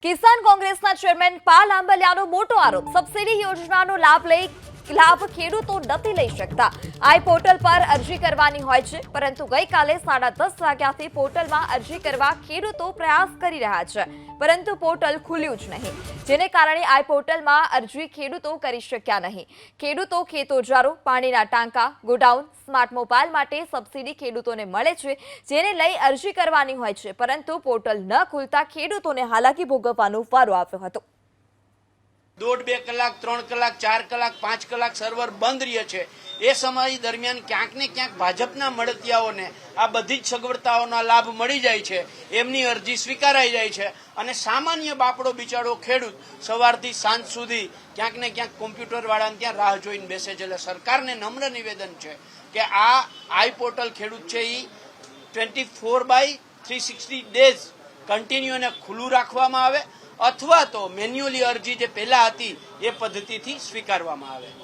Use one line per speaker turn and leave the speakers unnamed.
કિસાન કોંગ્રેસના ચેરમેન પાલ આંબલિયાનો મોટો આરોપ સબસિડી યોજનાનો લાભ ખેડૂતો નથી લઈ શકતા। આ પોર્ટલ પર અરજી કરવાની હોય છે, પરંતુ ગઈકાલે 10:30 વાગ્યાથી પોર્ટલમાં અરજી કરવા ખેડૂતો પ્રયાસ કરી રહ્યા છે, પરંતુ પોર્ટલ ખુલ્યું જ નહીં, જેને કારણે આ પોર્ટલમાં અરજી ખેડૂતો કરી શક્યા નહીં। ખેડૂતો ખેતોજારો, પાણીના ટાંકા, ગોડાઉન, સ્માર્ટ મોબાઈલ માટે સબસિડી ખેડૂતોને મળે છે, જેને લઈ અરજી કરવાની હોય છે, પરંતુ પોર્ટલ ન ખુલતા ખેડૂતોને હાલાકી ભોગવવાનો વારો આવ્યો હતો।
1.5-2 કલાક 3 કલાક 4 કલાક 5 કલાક સર્વર બંધ રહે છે। એ સમય દરમિયાન ક્યાંક ને ક્યાંક ભાજપના મળતિયાઓને આ બધી જ સગવડતાઓનો લાભ મળી જાય છે, એમની અરજી સ્વીકારાઈ જાય છે અને સામાન્ય બાપડો બિચારો ખેડૂત સવારથી સાંજ સુધી ક્યાંક ને ક્યાંક કોમ્પ્યુટર વાળાને ત્યાં રાહ જોઈને બેસે છે। એટલે સરકારને નમ્ર નિવેદન છે કે આ આઈ પોર્ટલ ખેડૂત છે એ 24/360 ડેઝ કન્ટિન્યુ અને ખુલ્લું રાખવામાં આવે, અથવા તો મેન્યુઅલી અરજી જે પહેલા હતી એ પદ્ધતિથી સ્વીકારવામાં આવે।